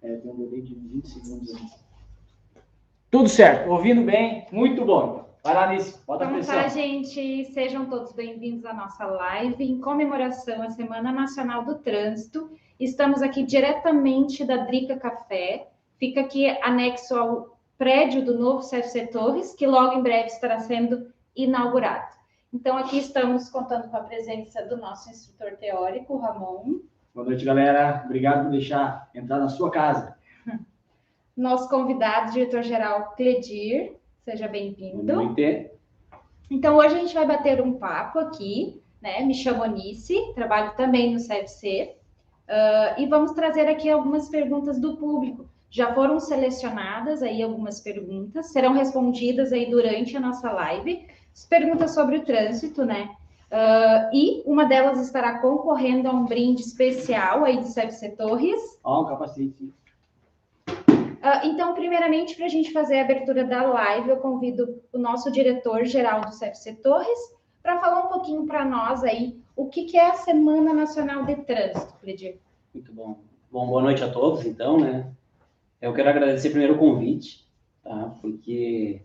Tem um delay de 20 segundos aí. Tudo certo, ouvindo bem, muito bom. Vai lá, Nice, bota a pressão. Então tá, gente, sejam todos bem-vindos à nossa live em comemoração à Semana Nacional do Trânsito. Estamos aqui diretamente da Drica Café, fica aqui anexo ao prédio do novo CFC Torres, que logo em breve estará sendo inaugurado. Então aqui estamos contando com a presença do nosso instrutor teórico, Ramon. Boa noite, galera. Obrigado por deixar entrar na sua casa. Nosso convidado, diretor-geral Cledir, seja bem-vindo. Boa noite. Então, hoje a gente vai bater um papo aqui, né? Me chamo Anice, trabalho também no CFC, e vamos trazer aqui algumas perguntas do público. Já foram selecionadas aí algumas perguntas, serão respondidas aí durante a nossa live, as perguntas sobre o trânsito, né? E uma delas estará concorrendo a um brinde especial aí do CFC Torres. Um capacete. Então, primeiramente, para a gente fazer a abertura da live, eu convido o nosso diretor-geral do CFC Torres para falar um pouquinho para nós aí o que é a Semana Nacional de Trânsito, Cledir. Muito bom. Bom, boa noite a todos, então, né? Eu quero agradecer primeiro o convite, tá? Porque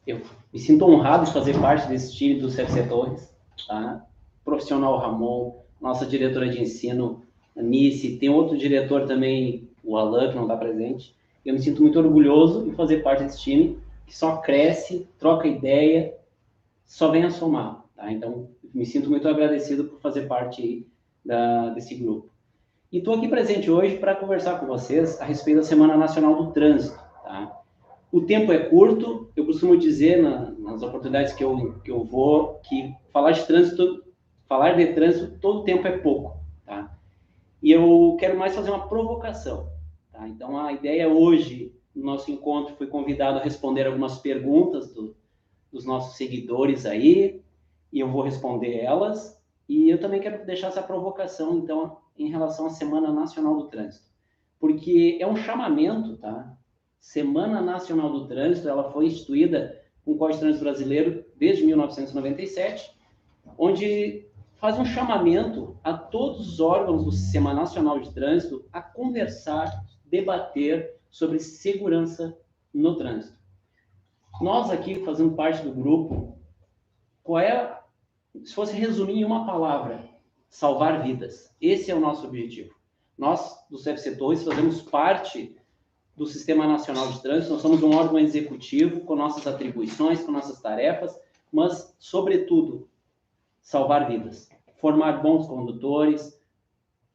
eu me sinto honrado de fazer parte desse time do CFC Torres, tá? Profissional Ramon, nossa diretora de ensino, Anice, tem outro diretor também, o Alan, que não está presente. Eu me sinto muito orgulhoso de fazer parte desse time, que só cresce, troca ideia, só vem a somar, tá? Então, me sinto muito agradecido por fazer parte aí desse grupo. E estou aqui presente hoje para conversar com vocês a respeito da Semana Nacional do Trânsito, tá? O tempo é curto, eu costumo dizer nas oportunidades que eu vou, que falar de trânsito, todo tempo é pouco, tá? E eu quero mais fazer uma provocação. Então, a ideia hoje, no nosso encontro, foi convidado a responder algumas perguntas dos nossos seguidores aí, e eu vou responder elas, e eu também quero deixar essa provocação, então, em relação à Semana Nacional do Trânsito, porque é um chamamento, tá? Semana Nacional do Trânsito, ela foi instituída com o Código de Trânsito Brasileiro desde 1997, onde faz um chamamento a todos os órgãos do Sistema Nacional de Trânsito a conversar, debater sobre segurança no trânsito. Nós aqui, fazendo parte do grupo, se fosse resumir em uma palavra, salvar vidas. Esse é o nosso objetivo. Nós, do CFC Torres, fazemos parte do Sistema Nacional de Trânsito, nós somos um órgão executivo com nossas atribuições, com nossas tarefas, mas, sobretudo, salvar vidas. Formar bons condutores,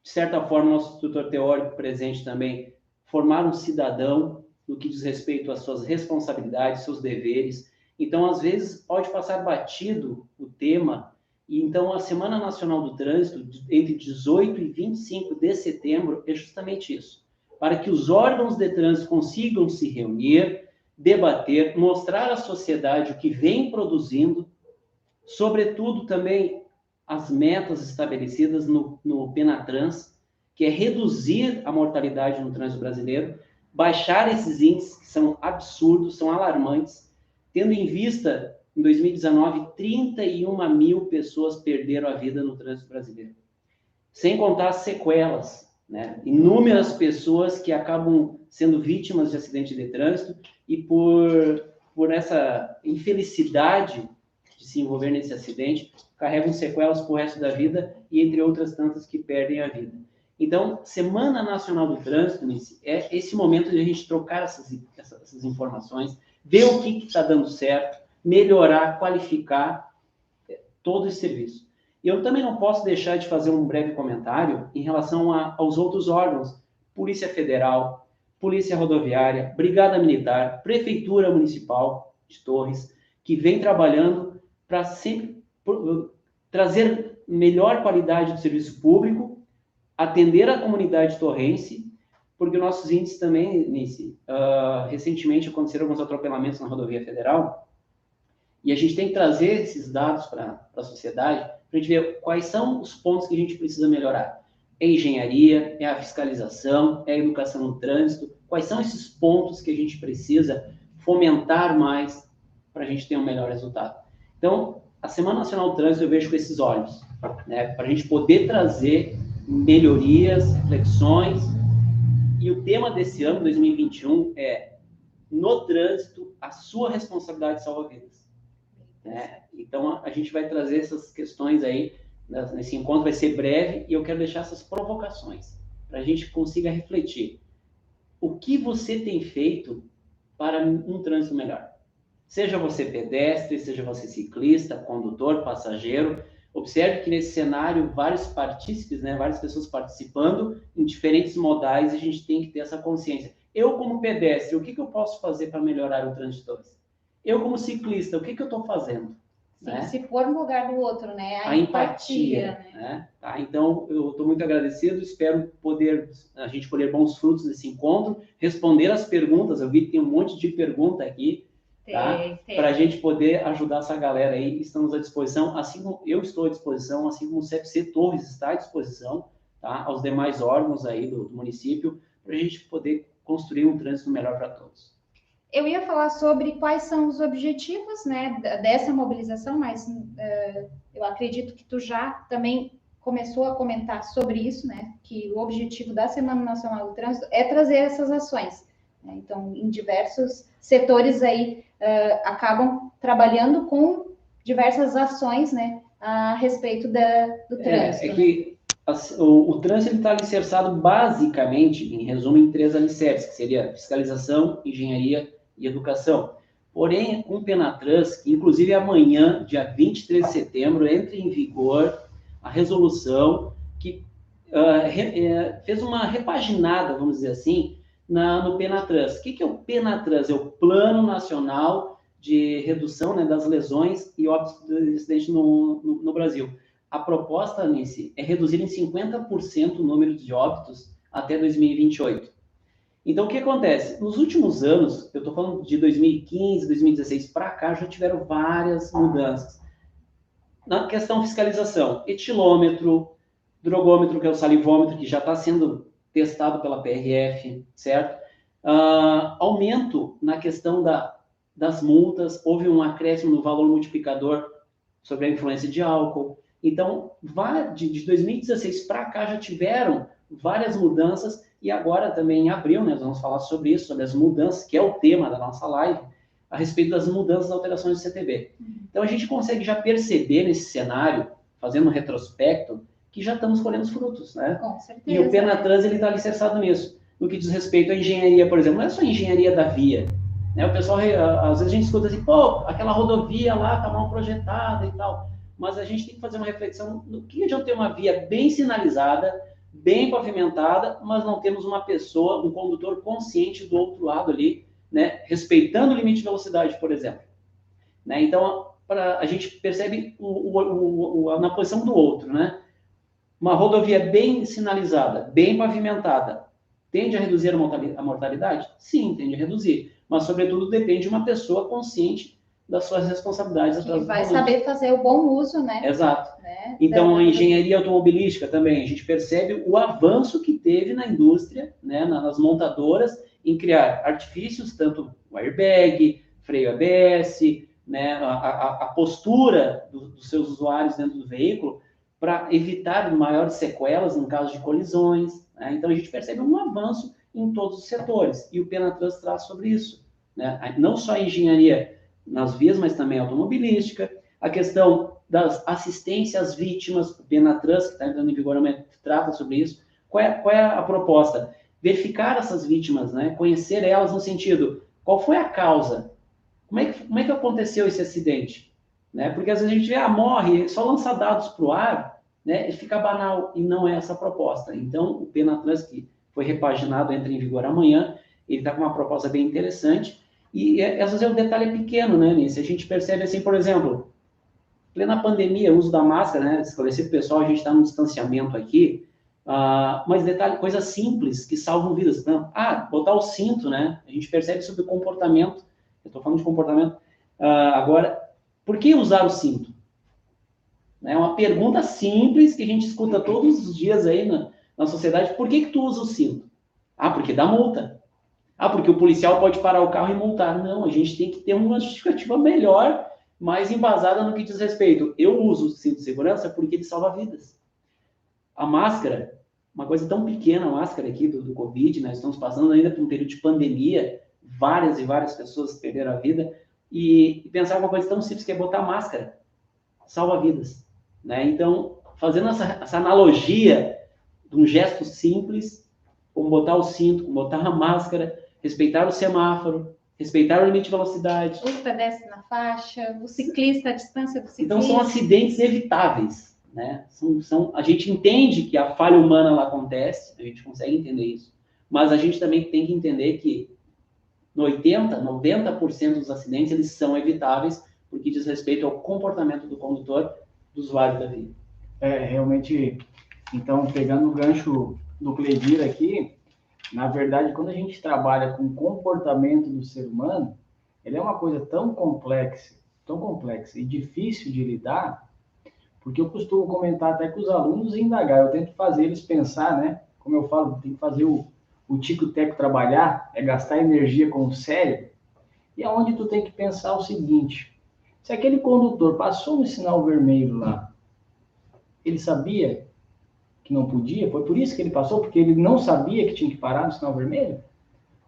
de certa forma, nosso tutor teórico presente também, formar um cidadão no que diz respeito às suas responsabilidades, seus deveres. Então, às vezes, pode passar batido o tema, e então a Semana Nacional do Trânsito, entre 18 e 25 de setembro, é justamente isso, para que os órgãos de trânsito consigam se reunir, debater, mostrar à sociedade o que vem produzindo, sobretudo também as metas estabelecidas no Penatrans, que é reduzir a mortalidade no trânsito brasileiro, baixar esses índices que são absurdos, são alarmantes, tendo em vista, em 2019, 31 mil pessoas perderam a vida no trânsito brasileiro. Sem contar as sequelas, né? Inúmeras pessoas que acabam sendo vítimas de acidente de trânsito e por essa infelicidade de se envolver nesse acidente, carregam sequelas para o resto da vida e entre outras tantas que perdem a vida. Então, Semana Nacional do Trânsito é esse momento de a gente trocar essas informações, ver o que está dando certo, melhorar, qualificar todo esse serviço. E eu também não posso deixar de fazer um breve comentário em relação aos outros órgãos, Polícia Federal, Polícia Rodoviária, Brigada Militar, Prefeitura Municipal de Torres, que vem trabalhando para sempre trazer melhor qualidade do serviço público, atender a comunidade torrense, porque nossos índices também, recentemente aconteceram alguns atropelamentos na rodovia federal, e a gente tem que trazer esses dados para a sociedade, para a gente ver quais são os pontos que a gente precisa melhorar. É a engenharia, é a fiscalização, é a educação no trânsito, quais são esses pontos que a gente precisa fomentar mais para a gente ter um melhor resultado. Então, a Semana Nacional do Trânsito eu vejo com esses olhos, né, para a gente poder trazer melhorias, reflexões, e o tema desse ano, 2021, é no trânsito, a sua responsabilidade salva vidas. Né? Então, a gente vai trazer essas questões aí, nesse encontro vai ser breve, e eu quero deixar essas provocações, para a gente consiga refletir. O que você tem feito para um trânsito melhor? Seja você pedestre, seja você ciclista, condutor, passageiro, observe que nesse cenário, vários partícipes, né, várias pessoas participando em diferentes modais, e a gente tem que ter essa consciência. Eu, como pedestre, o que eu posso fazer para melhorar o trânsito? Eu, como ciclista, o que eu estou fazendo? Sim, né? Se pôr no lugar do outro, né? A empatia. Né? Tá? Então, eu estou muito agradecido, espero a gente colher bons frutos desse encontro, responder as perguntas, eu vi que tem um monte de pergunta aqui, tá? Para a gente poder ajudar essa galera aí, estamos à disposição, assim como eu estou à disposição, assim como o CFC Torres está à disposição, tá? Aos demais órgãos aí do município, para a gente poder construir um trânsito melhor para todos. Eu ia falar sobre quais são os objetivos, né, dessa mobilização, mas eu acredito que tu já também começou a comentar sobre isso, né, que o objetivo da Semana Nacional do Trânsito é trazer essas ações. Né? Então, em diversos setores aí acabam trabalhando com diversas ações, né, a respeito do trânsito. O trânsito está alicerçado basicamente, em resumo, em 3 alicerces, que seria fiscalização, engenharia e educação. Porém, com o Penatrans, que inclusive amanhã, dia 23 de setembro, entra em vigor a resolução que fez uma repaginada, vamos dizer assim, no Penatrans. O que é o Penatrans? É o Plano Nacional de Redução, né, das Lesões e Óbitos de Acidente no Brasil. A proposta, Nancy, é reduzir em 50% o número de óbitos até 2028. Então, o que acontece? Nos últimos anos, eu estou falando de 2015, 2016 para cá, já tiveram várias mudanças. Na questão fiscalização, etilômetro, drogômetro, que é o salivômetro, que já está sendo testado pela PRF, certo? Aumento na questão das multas, houve um acréscimo no valor multiplicador sobre a influência de álcool. Então, de 2016 para cá já tiveram várias mudanças, e agora também em abril, né, nós vamos falar sobre isso, sobre as mudanças, que é o tema da nossa live, a respeito das mudanças e alterações do CTB. Então, a gente consegue já perceber nesse cenário, fazendo um retrospecto, que já estamos colhendo os frutos, né? Com certeza. E o Penatrans, ele está alicerçado nisso. No que diz respeito à engenharia, por exemplo, não é só engenharia da via, né? O pessoal, às vezes a gente escuta assim, pô, aquela rodovia lá está mal projetada e tal, mas a gente tem que fazer uma reflexão no que adianta ter uma via bem sinalizada, bem pavimentada, mas não temos uma pessoa, um condutor consciente do outro lado ali, né, respeitando o limite de velocidade, por exemplo. Né? Então, a gente percebe na posição do outro, né? Uma rodovia bem sinalizada, bem pavimentada, tende a reduzir a mortalidade? Sim, tende a reduzir, mas, sobretudo, depende de uma pessoa consciente das suas responsabilidades. Que vai saber fazer o bom uso, né? Exato. Então, a engenharia automobilística também, a gente percebe o avanço que teve na indústria, né, nas montadoras, em criar artifícios, tanto o airbag, freio ABS, né, a postura dos seus usuários dentro do veículo, para evitar maiores sequelas no caso de colisões. Né? Então, a gente percebe um avanço em todos os setores, e o Penatrans traz sobre isso. Né? Não só a engenharia nas vias, mas também a automobilística, a questão das assistências às vítimas, o Penatrans, que está entrando em vigor, trata sobre isso. Qual é a proposta? Verificar essas vítimas, né? Conhecer elas no sentido, qual foi a causa? Como é que aconteceu esse acidente? Né? Porque às vezes a gente vê, morre, só lança dados para o ar, né? E fica banal, e não é essa a proposta. Então, o Penatrans, que foi repaginado, entra em vigor amanhã, ele está com uma proposta bem interessante, e às vezes o detalhe é pequeno, né, Nisso? A gente percebe assim, por exemplo, plena pandemia, o uso da máscara, né? Esclarecer para o pessoal, a gente está no distanciamento aqui, mas detalhe, coisas simples que salvam vidas. Botar o cinto, né? A gente percebe sobre o comportamento, eu estou falando de comportamento, agora, por que usar o cinto? É uma pergunta simples que a gente escuta todos os dias aí na sociedade, por que tu usa o cinto? Porque dá multa. Porque o policial pode parar o carro e multar. Não, a gente tem que ter uma justificativa melhor, mais embasada no que diz respeito. Eu uso o cinto de segurança porque ele salva vidas. A máscara, uma coisa tão pequena, a máscara aqui do Covid, nós estamos passando ainda por um período de pandemia, várias e várias pessoas perderam a vida, e pensar uma coisa tão simples que é botar máscara, salva vidas, né? Então, fazendo essa analogia de um gesto simples, como botar o cinto, como botar a máscara, respeitar o semáforo, respeitar o limite de velocidade. O pedestre na faixa, o ciclista, a distância do ciclista. Então, são acidentes evitáveis, né? A gente entende que a falha humana lá acontece, a gente consegue entender isso, mas a gente também tem que entender que no 90% dos acidentes, eles são evitáveis, porque diz respeito ao comportamento do condutor, do usuário da via. Realmente, então, pegando o gancho do Cledir aqui, na verdade, quando a gente trabalha com o comportamento do ser humano, ele é uma coisa tão complexa e difícil de lidar, porque eu costumo comentar até com os alunos e indagar, eu tento fazer eles pensar, né? Como eu falo, tem que fazer o tico-teco trabalhar, é gastar energia com o cérebro, e é onde tu tem que pensar o seguinte, se aquele condutor passou no sinal vermelho lá, ele sabia que não podia? Foi por isso que ele passou? Porque ele não sabia que tinha que parar no sinal vermelho?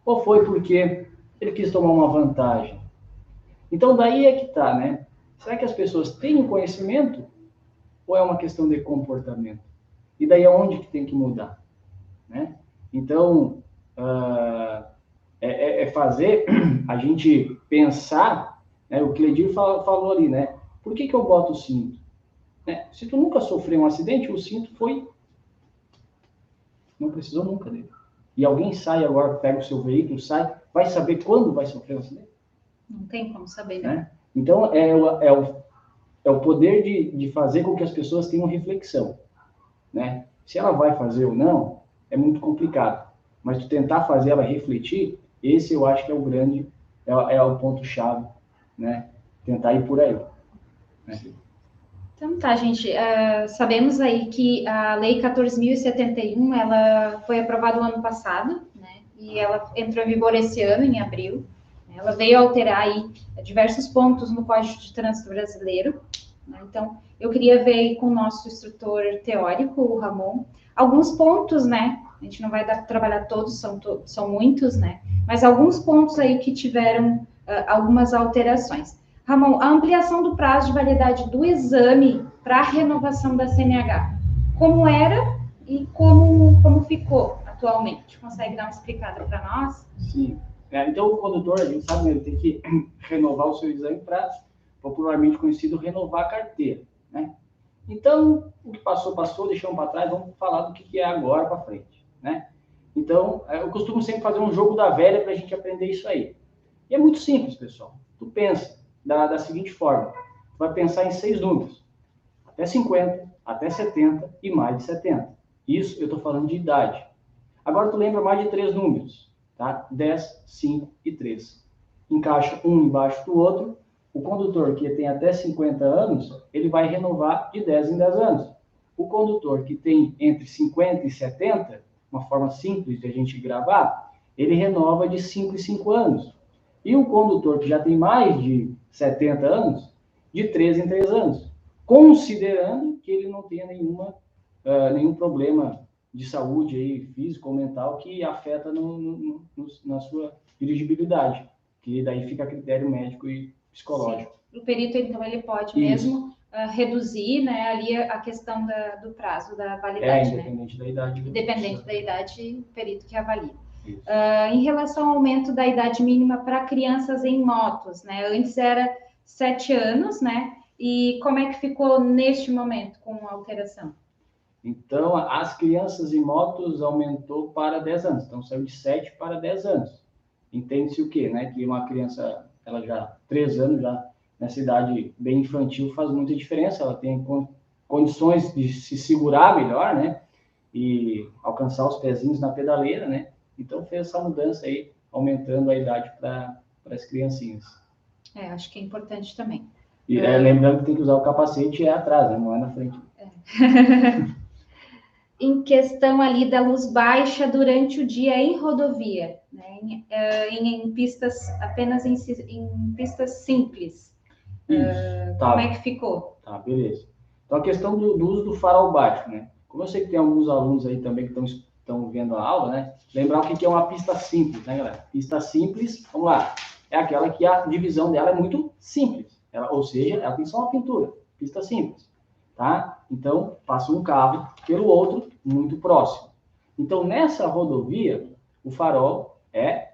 Ou foi porque ele quis tomar uma vantagem? Então, daí é que tá, né? Será que as pessoas têm conhecimento? Ou é uma questão de comportamento? E daí é onde que tem que mudar, né? Então, fazer a gente pensar, né? O Cledir falou ali, né? Por que eu boto o cinto? Né? Se tu nunca sofreu um acidente, o cinto não precisou nunca dele. E alguém sai agora, pega o seu veículo, sai, vai saber quando vai sofrer um acidente? Não tem como saber, né? Então, é o poder de fazer com que as pessoas tenham reflexão, né? Se ela vai fazer ou não, é muito complicado. Mas tu tentar fazer ela refletir, esse eu acho que é o grande, é o ponto-chave, né? Tentar ir por aí. Né? Então tá, gente, sabemos aí que a Lei 14.071, ela foi aprovada no ano passado, né? E ela entrou em vigor esse ano, em abril. Ela veio alterar aí diversos pontos no Código de Trânsito Brasileiro. Né? Então, eu queria ver aí com o nosso instrutor teórico, o Ramon, alguns pontos, né? A gente não vai dar para trabalhar todos, são muitos, né? Mas alguns pontos aí que tiveram algumas alterações. Ramon, a ampliação do prazo de validade do exame para a renovação da CNH, como era e como ficou atualmente? Consegue dar uma explicada para nós? Sim. Então, o condutor, a gente sabe, ele tem que renovar o seu exame para, popularmente conhecido, renovar a carteira, né? Então, o que passou, deixamos para trás, vamos falar do que é agora para frente, né? Então, eu costumo sempre fazer um jogo da velha para a gente aprender isso aí. E é muito simples, pessoal. Tu pensa da seguinte forma, tu vai pensar em 6 números, até 50, até 70 e mais de 70. Isso eu estou falando de idade. Agora tu lembra mais de 3 números, tá? 10, 5 e 3. Encaixa um embaixo do outro. O condutor que tem até 50 anos, ele vai renovar de 10 em 10 anos. O condutor que tem entre 50 e 70, uma forma simples de a gente gravar, ele renova de 5 em 5 anos. E o condutor que já tem mais de 70 anos, de 3 em 3 anos. Considerando que ele não tenha nenhum problema de saúde aí, físico ou mental que afeta na sua dirigibilidade, que daí fica a critério médico e psicológico. Sim. O perito, então, ele pode mesmo reduzir, né, ali a questão do prazo da validade, independente da idade. Independente da idade, o perito que avalia. Em relação ao aumento da idade mínima para crianças em motos, né, antes era 7 anos, né, e como é que ficou neste momento com a alteração? Então, as crianças em motos aumentou para 10 anos. Então, saiu de 7 para 10 anos. Entende-se o quê? Né? Que uma criança, ela já 3 anos, já nessa idade bem infantil, faz muita diferença. Ela tem condições de se segurar melhor, né? E alcançar os pezinhos na pedaleira, né? Então, fez essa mudança aí, aumentando a idade para as criancinhas. Acho que é importante também. E lembrando que tem que usar o capacete atrás, né? Não é na frente. Em questão ali da luz baixa durante o dia em rodovia, né? em pistas, apenas em pistas simples. Isso, Como é que ficou? Tá, beleza. Então, a questão do uso do farol baixo, né? como eu sei que tem alguns alunos aí também que estão vendo a aula, né? Lembrar o que é uma pista simples, né, galera? Pista simples, vamos lá, é aquela que a divisão dela é muito simples, ou seja, ela tem só uma pintura, pista simples, tá? Então, passa um carro pelo outro muito próximo. Então, nessa rodovia, o farol é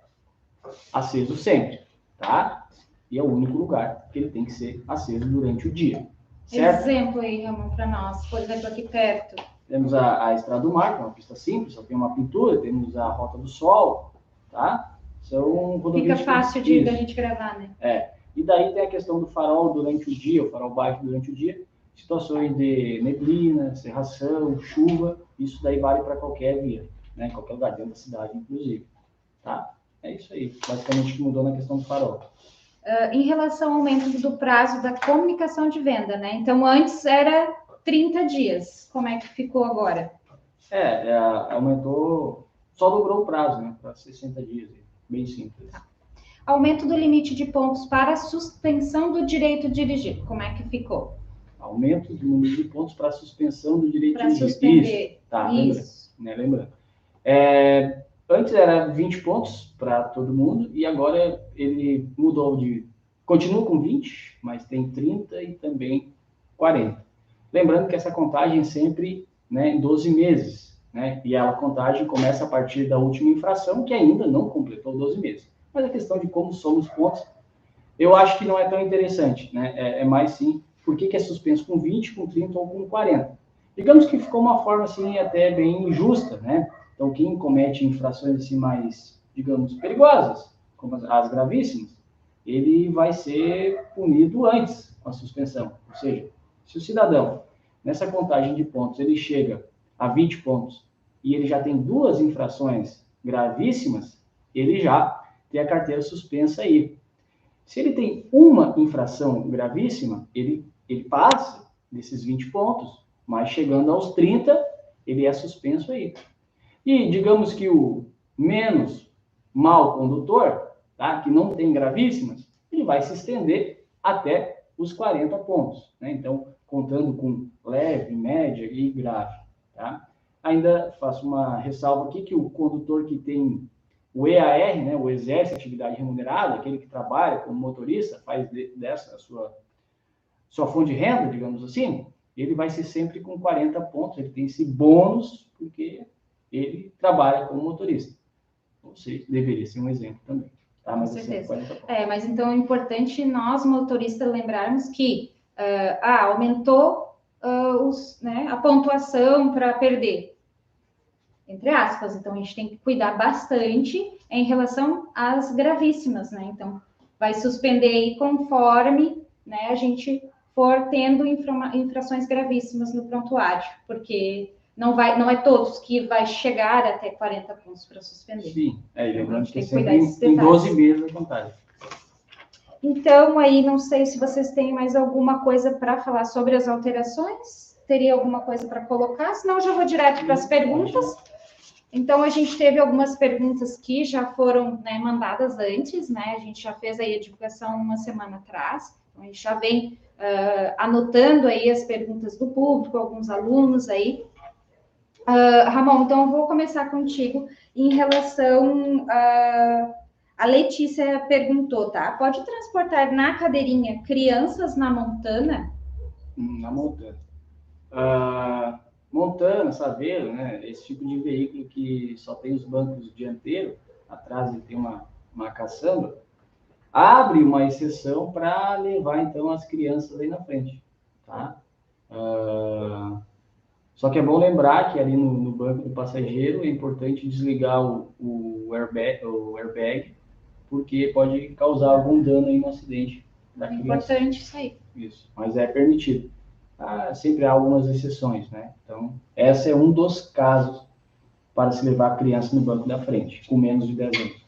aceso sempre, tá? E é o único lugar que ele tem que ser aceso durante o dia, certo? Exemplo aí, Ramon, para nós, por exemplo, aqui perto. Temos a Estrada do Mar, que é uma pista simples, só tem uma pintura, temos a Rota do Sol, tá? São rodovias. Fica fácil de a gente gravar, né? E daí tem a questão do farol durante o dia, o farol baixo durante o dia, situações de neblina, cerração, chuva, isso daí vale para qualquer via, né? Em qualquer lugar dentro da cidade, inclusive, tá? É isso aí, basicamente que mudou na questão do farol. Em relação ao aumento do prazo da comunicação de venda, né? Então, antes era 30 dias. Como é que ficou agora? Aumentou, só dobrou o prazo, né? Para 60 dias, bem simples. Aumento do limite de pontos para suspensão do direito de dirigir. Como é que ficou? Aumento do número de pontos para suspensão do direito de dirigir. Suspender. Isso, tá, Isso. Lembrando. Antes era 20 pontos para todo mundo e agora ele mudou continua com 20, mas tem 30 e também 40. Lembrando que essa contagem é sempre, né, em 12 meses, né? E a contagem começa a partir da última infração, que ainda não completou 12 meses. Mas a questão de como somam os pontos, eu acho que não é tão interessante, né? É mais sim, por que é suspenso com 20, com 30 ou com 40? Digamos que ficou uma forma assim até bem injusta, né? Então, quem comete infrações assim mais, digamos, perigosas, como as gravíssimas, ele vai ser punido antes com a suspensão. Ou seja, se o cidadão, nessa contagem de pontos, ele chega a 20 pontos e ele já tem 2 infrações gravíssimas, ele já tem a carteira suspensa aí. Se ele tem uma infração gravíssima, ele passa desses 20 pontos, mas chegando aos 30, ele é suspenso aí. E digamos que o menos mau condutor, tá, que não tem gravíssimas, ele vai se estender até os 40 pontos, né? Então, contando com leve, média e grave, tá? Ainda faço uma ressalva aqui que o condutor que tem o EAR, né, o exerce atividade remunerada, aquele que trabalha como motorista, faz dessa a sua fonte de renda, digamos assim, ele vai ser sempre com 40 pontos, ele tem esse bônus, porque ele trabalha como motorista. Ou seja, deveria ser um exemplo também. Tá? Mas, com certeza. Assim, mas então é importante nós, motoristas, lembrarmos que aumentou a pontuação para perder, entre aspas. Então, a gente tem que cuidar bastante em relação às gravíssimas, né? Então, vai suspender aí conforme, né, a gente for tendo infrações gravíssimas no prontuário, porque não é todos que vai chegar até 40 pontos para suspender. Sim, lembrando que tem é que cuidar desses em 12 meses a contagem. Então, aí, não sei se vocês têm mais alguma coisa para falar sobre as alterações. Teria alguma coisa para colocar? Senão, eu já vou direto para as perguntas. Então, a gente teve algumas perguntas que já foram, né, mandadas antes, né? A gente já fez aí a divulgação uma semana atrás. Então, a gente já vem anotando aí as perguntas do público, alguns alunos aí. Ramon, então eu vou começar contigo em relação a Letícia perguntou, tá? Pode transportar na cadeirinha crianças na Montana? Na Montana. Montana, Saveiro, né? Esse tipo de veículo que só tem os bancos dianteiros, atrás ele tem uma caçamba, abre uma exceção para levar, então, as crianças aí na frente, tá? Só que é bom lembrar que ali no banco do passageiro é importante desligar o airbag, porque pode causar algum dano aí no acidente da criança. Importante isso aí. Isso, mas é permitido. Sempre há algumas exceções, né? Então, esse é um dos casos para se levar a criança no banco da frente, com menos de 10 anos.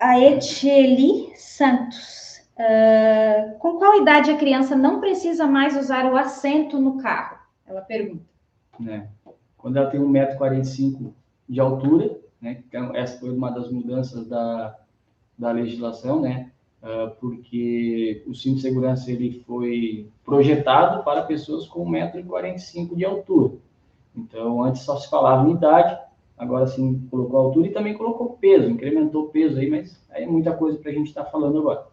A Etcheli Santos. Com qual idade a criança não precisa mais usar o assento no carro? Ela pergunta. Quando ela tem 1,45 m de altura, né? Então, essa foi uma das mudanças da legislação, né? porque o cinto de segurança ele foi projetado para pessoas com 1,45 m de altura. Então, antes só se falava em idade, agora sim colocou altura e também colocou peso, incrementou o peso aí, mas aí é muita coisa para a gente estar falando agora.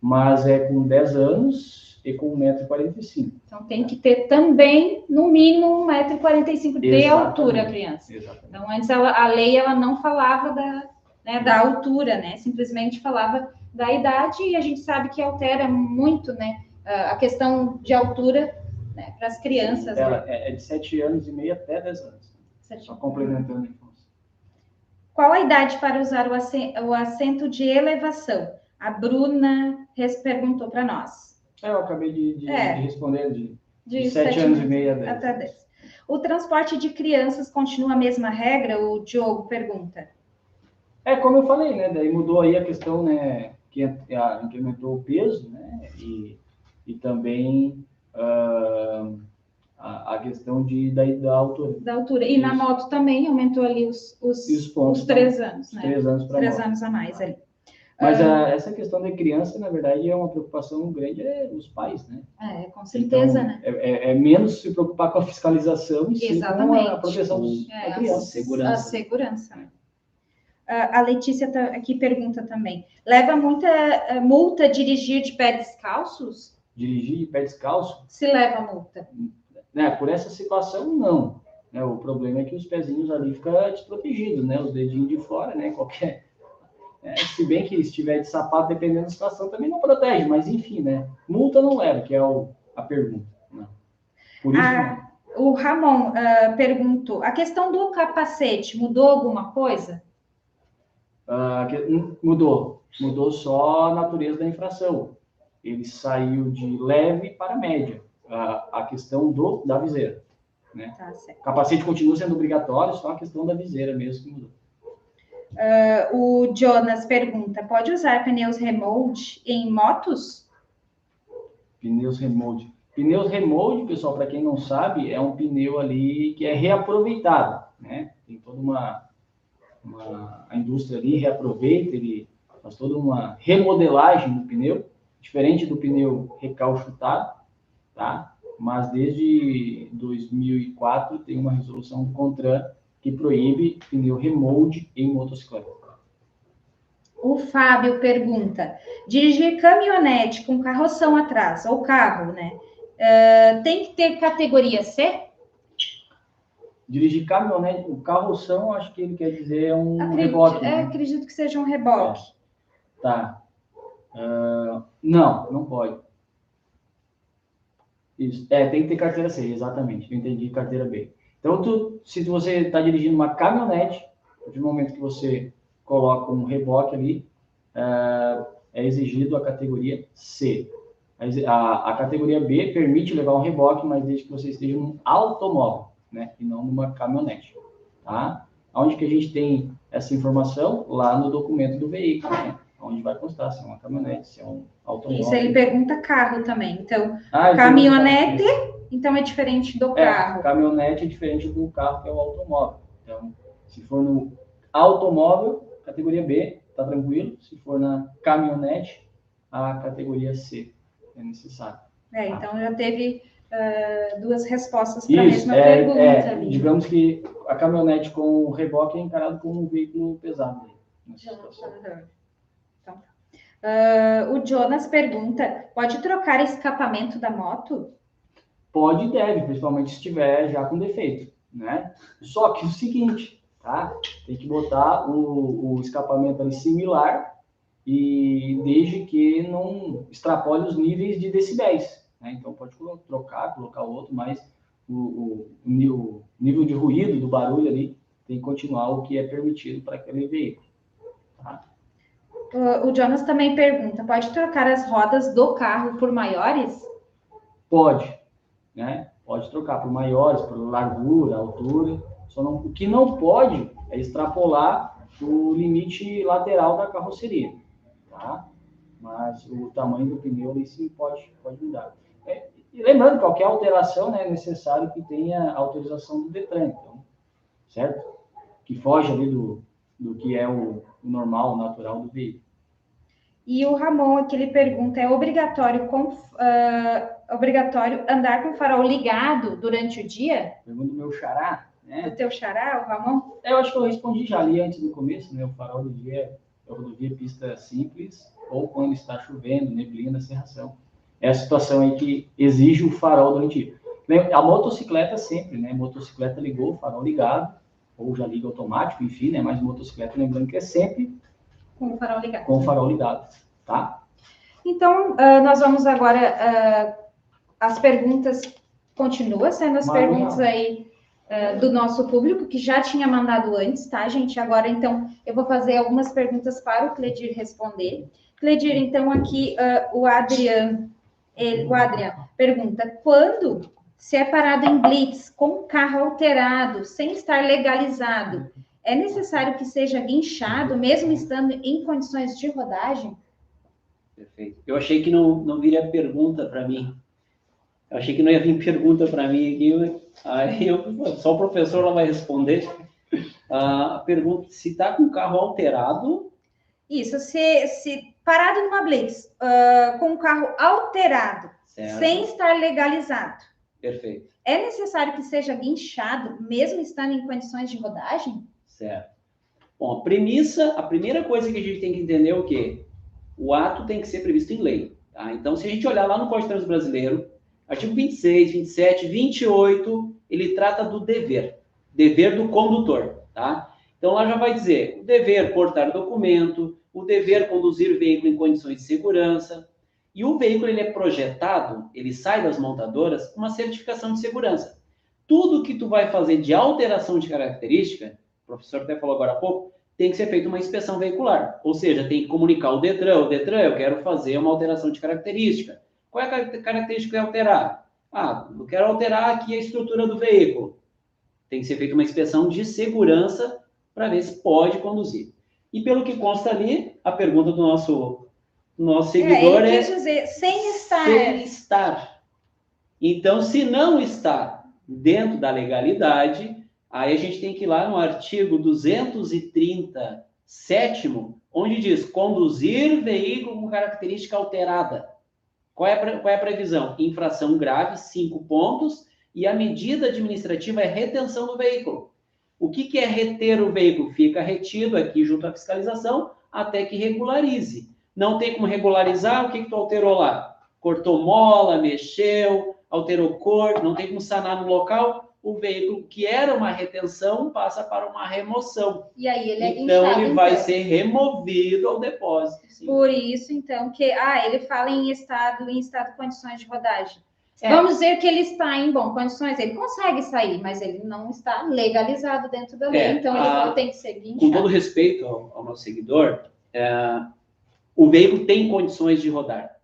Mas é com 10 anos e com 1,45 m. Então, tem que ter também, no mínimo, 1,45 m de altura, a criança. Exatamente. Então, antes a lei ela não falava da altura, né? Simplesmente falava da idade, e a gente sabe que altera muito, né? A questão de altura, né, para as crianças. Ela né? é de 7 anos e meio até 10 anos. Só complementando a informação. Qual a idade para usar o assento de elevação? A Bruna perguntou para nós. Eu acabei de responder de 7 7 anos e meio a 10. Até 10. O transporte de crianças continua a mesma regra? O Diogo pergunta. Como eu falei, né? Daí mudou aí a questão, né? Que incrementou o peso, né? E também a questão da altura. Da altura. E na moto também aumentou ali os 3 anos, né? 3 anos para 3 anos a mais ali. Mas essa questão da criança, na verdade, é uma preocupação grande dos pais, né? Com certeza, então, né? É menos se preocupar com a fiscalização e sim com a proteção da criança. A segurança, né? A Letícia aqui pergunta também. Leva muita multa dirigir de pé descalços? Dirigir de pé descalço? Se leva multa. Por essa situação, não. O problema é que os pezinhos ali ficam desprotegidos, né? Os dedinhos de fora, né? Se bem que estiver de sapato, dependendo da situação, também não protege, mas enfim, né? Multa não leva, que é a pergunta. Não. Por isso, não. O Ramon perguntou, a questão do capacete mudou alguma coisa? Mudou só a natureza da infração. Ele saiu de leve para média, a questão da viseira. Né? Tá certo. O capacete continua sendo obrigatório, só a questão da viseira mesmo que mudou. O Jonas pergunta, pode usar pneus remold em motos? Pneus remold. Pneus remold, pessoal, para quem não sabe, é um pneu ali que é reaproveitado, né? Tem toda a indústria ali reaproveita, ele faz toda uma remodelagem do pneu, diferente do pneu recalchutado, tá? Mas desde 2004 tem uma resolução do CONTRAN que proíbe pneu remold em motocicleta. O Fábio pergunta, dirigir caminhonete com carroção atrás, ou carro, né? Tem que ter categoria C? Dirigir caminhonete, o carroção, acho que ele quer dizer reboque. Né? Acredito que seja um reboque. Tá. Não pode. Isso. Tem que ter carteira C, exatamente. Eu entendi carteira B. Então, se você está dirigindo uma caminhonete, no momento que você coloca um reboque ali, é exigido a categoria C. A categoria B permite levar um reboque, mas desde que você esteja num automóvel, né? E não numa caminhonete. Tá? Onde que a gente tem essa informação? Lá no documento do veículo, né? Onde vai constar se é uma caminhonete, se é um automóvel. Isso, ele pergunta carro também. Então, caminhonete, então é diferente do carro. Caminhonete é diferente do carro, que é o automóvel. Então, se for no automóvel, categoria B, tá tranquilo. Se for na caminhonete, a categoria C é necessário. Então já teve 2 respostas para a mesma pergunta. Digamos que a caminhonete com reboque é encarado como um veículo pesado. O Jonas pergunta, pode trocar escapamento da moto? Pode e deve, principalmente se estiver já com defeito, né? Só que o seguinte, tá? Tem que botar o escapamento ali similar e desde que não extrapole os níveis de decibéis, né? Então pode colocar outro, mas o nível de ruído do barulho ali tem que continuar o que é permitido para aquele veículo, tá? O Jonas também pergunta, pode trocar as rodas do carro por maiores? Pode, né? Pode trocar por maiores, por largura, altura. O que não pode é extrapolar o limite lateral da carroceria, tá? Mas o tamanho do pneu ali sim pode mudar. E lembrando que qualquer alteração, né, é necessário que tenha autorização do Detran, então, certo? Que foge ali do que é o normal, o natural do veículo. E o Ramon aqui ele pergunta: é obrigatório andar com o farol ligado durante o dia? Pergunta do meu xará, né? Do teu xará, o Ramon? Eu acho que eu respondi já ali antes do começo, né? O farol do dia é rodovia pista simples ou quando está chovendo, neblina, cerração. É a situação aí que exige o farol durante o dia. A motocicleta sempre, né? Motocicleta ligou, farol ligado, ou já liga automático, enfim, né? Mas motocicleta, lembrando que é sempre com o farol ligado. Com o farol ligado, tá? Então, nós vamos agora, as perguntas, continua sendo as perguntas aí do nosso público, que já tinha mandado antes, tá, gente? Agora, então, eu vou fazer algumas perguntas para o Cledir responder. Cledir, então, aqui, o Adrian pergunta: quando se é parado em blitz com carro alterado, sem estar legalizado, é necessário que seja guinchado, mesmo estando em condições de rodagem? Perfeito. Eu achei que não viria pergunta para mim. Eu achei que não ia vir pergunta para mim aqui. Aí só o professor lá vai responder. A pergunta: se está com o carro alterado... Isso, se parado numa blitz, com o carro alterado, certo, sem estar legalizado. Perfeito. É necessário que seja guinchado, mesmo estando em condições de rodagem? Certo. Bom, a primeira coisa que a gente tem que entender é o quê? O ato tem que ser previsto em lei. Tá? Então, se a gente olhar lá no Código de Trânsito Brasileiro, artigo 26, 27, 28, ele trata do dever do condutor. Tá? Então, lá já vai dizer o dever portar documento, o dever conduzir o veículo em condições de segurança. E o veículo ele é projetado, ele sai das montadoras com uma certificação de segurança. Tudo que tu vai fazer de alteração de característica, o professor até falou agora há pouco, tem que ser feita uma inspeção veicular. Ou seja, tem que comunicar ao Detran. O Detran, eu quero fazer uma alteração de característica. Qual é a característica que eu alterar? Eu quero alterar aqui a estrutura do veículo. Tem que ser feita uma inspeção de segurança para ver se pode conduzir. E pelo que consta ali, a pergunta do nosso seguidor ele quis dizer, sem estar. Sem estar. Então, se não está dentro da legalidade, aí a gente tem que ir lá no artigo 237º, onde diz conduzir veículo com característica alterada. Qual é a previsão? Infração grave, 5 pontos, e a medida administrativa é retenção do veículo. O que é reter o veículo? Fica retido aqui junto à fiscalização até que regularize. Não tem como regularizar, o que tu alterou lá? Cortou mola, mexeu, alterou cor, não tem como sanar no local, o veículo que era uma retenção passa para uma remoção. E aí ele é guinchado, então ele vai ser removido ao depósito. Sim. Por isso, então, que ele fala em estado de condições de rodagem. Vamos dizer que ele está em condições, ele consegue sair, mas ele não está legalizado dentro da lei, então ele tem que ser guinchado. Com todo respeito ao nosso seguidor, o veículo tem condições de rodar.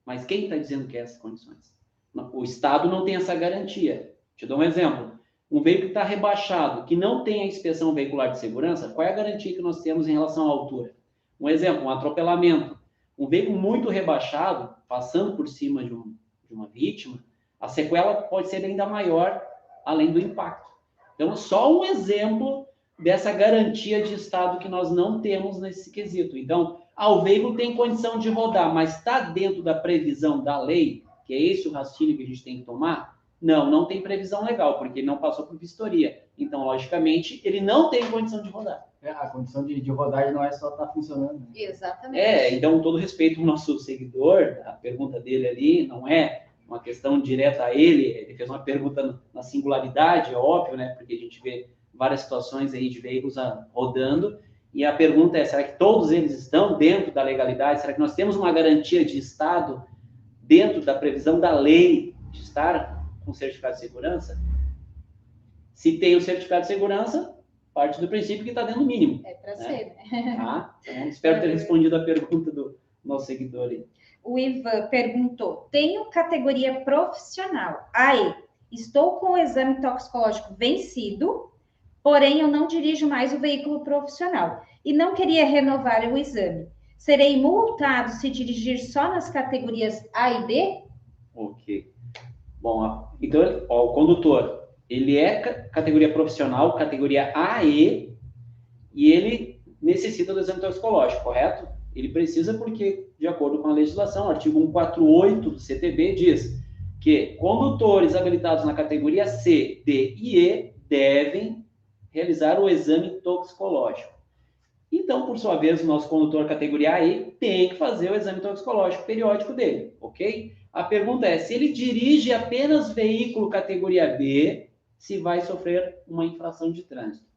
Mas quem está dizendo que é essas condições? O Estado não tem essa garantia. Te dou um exemplo. Um veículo que está rebaixado, que não tem a inspeção veicular de segurança, qual é a garantia que nós temos em relação à altura? Um exemplo, um atropelamento. Um veículo muito rebaixado, passando por cima de uma vítima, a sequela pode ser ainda maior, além do impacto. Então, só um exemplo dessa garantia de Estado que nós não temos nesse quesito. Então, o veículo tem condição de rodar, mas está dentro da previsão da lei, que é esse o raciocínio que a gente tem que tomar? Não tem previsão legal, porque ele não passou por vistoria. Então, logicamente, ele não tem condição de rodar. A condição de rodagem não é só estar funcionando. Né? Exatamente. Então, todo respeito ao nosso seguidor, a pergunta dele ali não é uma questão direta a ele fez uma pergunta na singularidade, é óbvio, né? Porque a gente vê várias situações aí de veículos rodando, e a pergunta é, será que todos eles estão dentro da legalidade? Será que nós temos uma garantia de Estado dentro da previsão da lei de estar com certificado de segurança? Se tem o certificado de segurança, parte do princípio que está dentro do mínimo. É para ser, né? Então, espero ter respondido a pergunta do nosso seguidor aí. O Ivan perguntou: tenho categoria profissional, AE, estou com o exame toxicológico vencido, porém eu não dirijo mais o veículo profissional e não queria renovar o exame. Serei multado se dirigir só nas categorias A e B? Ok. Bom, então, o condutor, ele é categoria profissional, categoria AE, e ele necessita do exame toxicológico, correto? Ele precisa porque, de acordo com a legislação, o artigo 148 do CTB diz que condutores habilitados na categoria C, D e E devem realizar o exame toxicológico. Então, por sua vez, o nosso condutor categoria A e tem que fazer o exame toxicológico periódico dele, ok? A pergunta é, se ele dirige apenas veículo categoria B, se vai sofrer uma infração de trânsito.